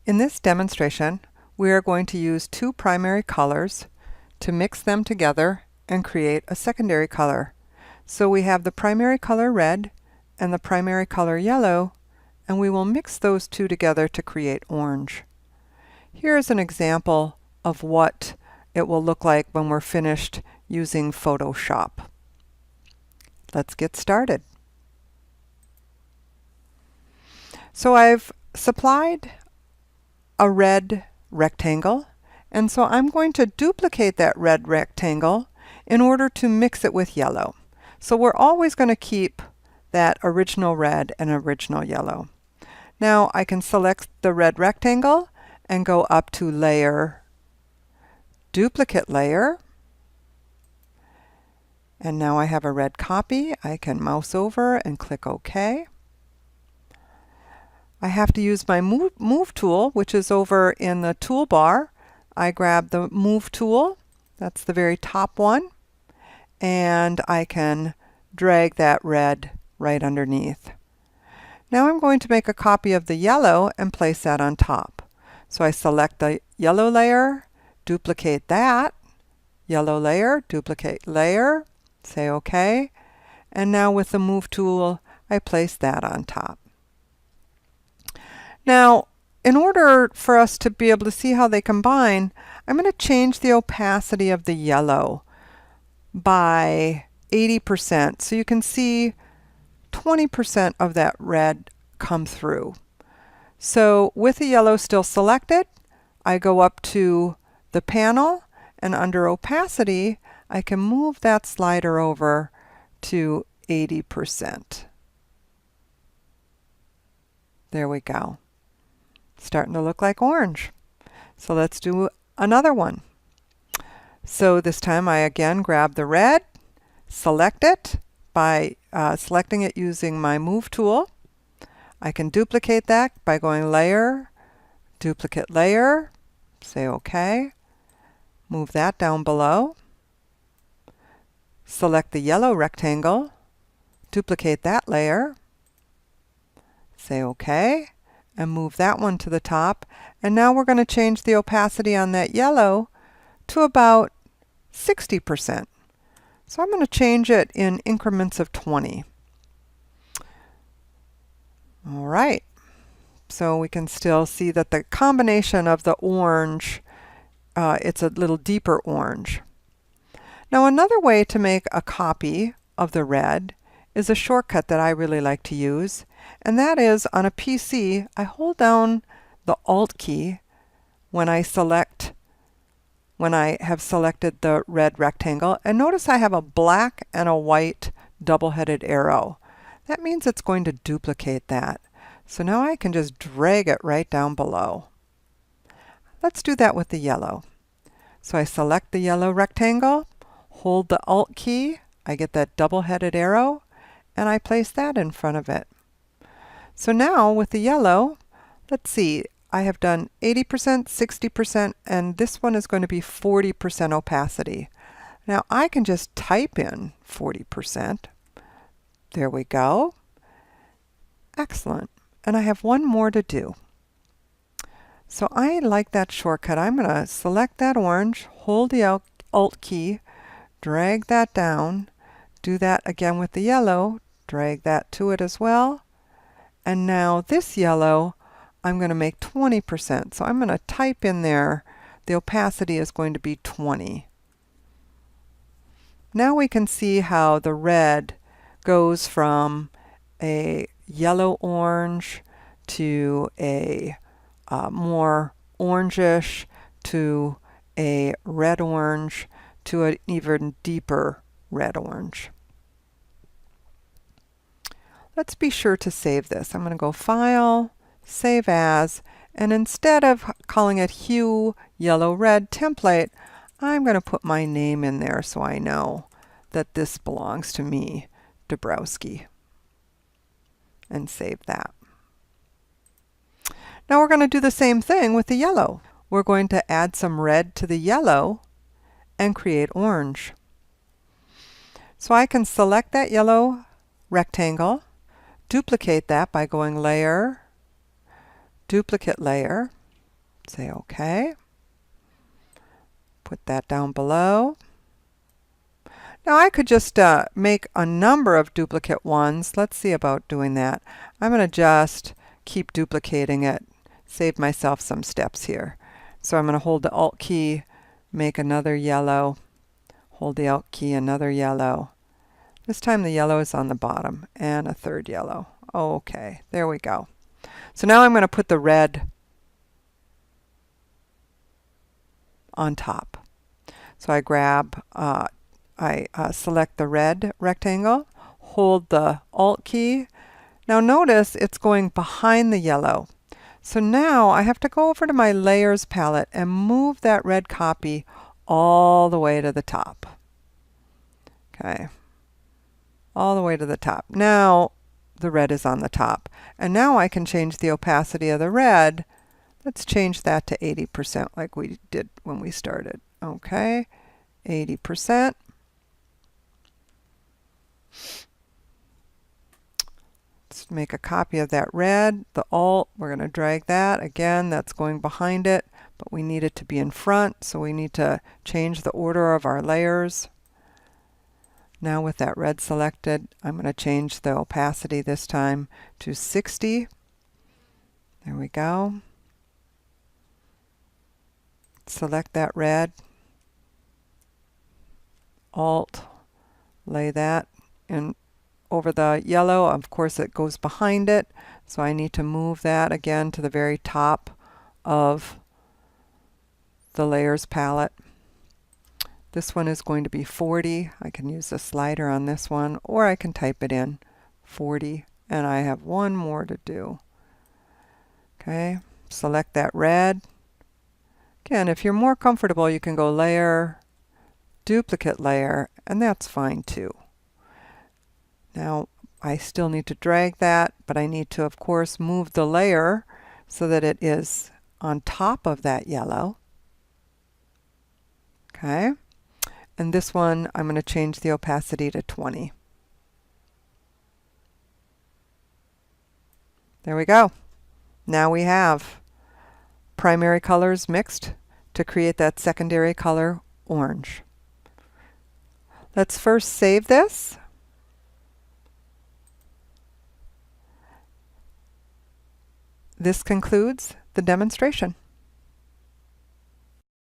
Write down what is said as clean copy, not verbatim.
In this demonstration, we are going to use two primary colors to mix them together and create a secondary color. So we have the primary color red and the primary color yellow, and we will mix those two together to create orange. Here's an example of what it will look like when we're finished using Photoshop. Let's get started. So I've supplied a red rectangle, and so I'm going to duplicate that red rectangle in order to mix it with yellow. So we're always going to keep that original red and original yellow. Now I can select the red rectangle and go up to Layer, Duplicate Layer, and now I have a red copy. I can mouse over and click OK. I have to use my move tool, which is over in the toolbar. I grab the Move tool, that's the very top one, and I can drag that red right underneath. Now I'm going to make a copy of the yellow and place that on top. So I select the yellow layer, duplicate that, yellow layer, duplicate layer, say OK, and now with the Move tool I place that on top. Now, in order for us to be able to see how they combine, I'm going to change the opacity of the yellow by 80%. So you can see 20% of that red come through. So with the yellow still selected, I go up to the panel, and under opacity, I can move that slider over to 80%. There we go. Starting to look like orange. So let's do another one. So this time I again grab the red, select it by selecting it using my Move tool. I can duplicate that by going Layer, Duplicate Layer, say OK. Move that down below. Select the yellow rectangle, duplicate that layer, say OK, and move that one to the top. And now we're going to change the opacity on that yellow to about 60%. So I'm going to change it in increments of 20. All right. So we can still see that the combination of the orange, it's a little deeper orange. Now another way to make a copy of the red is a shortcut that I really like to use, and that is on a PC, I hold down the Alt key when I have selected the red rectangle, and notice I have a black and a white double-headed arrow. That means it's going to duplicate that. So now I can just drag it right down below. Let's do that with the yellow. So I select the yellow rectangle, hold the Alt key, I get that double-headed arrow, and I place that in front of it. So now with the yellow, let's see, I have done 80%, 60%, and this one is going to be 40% opacity. Now I can just type in 40%. There we go. Excellent. And I have one more to do. So I like that shortcut. I'm going to select that orange, hold the Alt key, drag that down, do that again with the yellow, drag that to it as well. And now this yellow, I'm going to make 20%. So I'm going to type in there, the opacity is going to be 20. Now we can see how the red goes from a yellow-orange to a more orangish to a red-orange to an even deeper red-orange. Let's be sure to save this. I'm going to go File, Save As, and instead of calling it Hue Yellow Red Template, I'm going to put my name in there so I know that this belongs to me, Dabrowski, and save that. Now we're going to do the same thing with the yellow. We're going to add some red to the yellow and create orange. So I can select that yellow rectangle, duplicate that by going Layer, Duplicate Layer, Say OK. Put that down below. Now I could just make a number of duplicate ones. Let's see about doing that. I'm going to just keep duplicating it, save myself some steps here. So I'm going to hold the Alt key, make another yellow, hold the Alt key, another yellow. This time the yellow is on the bottom, and a third yellow. Okay, there we go. So now I'm going to put the red on top. So I grab, select the red rectangle, hold the Alt key. Now notice it's going behind the yellow. So now I have to go over to my Layers palette and move that red copy all the way to the top. Okay, all the way to the top. Now the red is on the top. And now I can change the opacity of the red. Let's change that to 80% like we did when we started. Okay, 80%. Let's make a copy of that red. The Alt, we're going to drag that. Again, that's going behind it, but we need it to be in front, so we need to change the order of our layers. Now with that red selected, I'm going to change the opacity this time to 60. There we go. Select that red. Alt, lay that in over the yellow. Of course, it goes behind it, so I need to move that again to the very top of the Layers palette. This one is going to be 40. I can use the slider on this one, or I can type it in, 40, and I have one more to do. Okay, select that red. Again, if you're more comfortable, you can go Layer, Duplicate Layer, and that's fine too. Now, I still need to drag that, but I need to, of course, move the layer so that it is on top of that yellow. Okay, and this one, I'm going to change the opacity to 20. There we go. Now we have primary colors mixed to create that secondary color, orange. Let's first save this. This concludes the demonstration.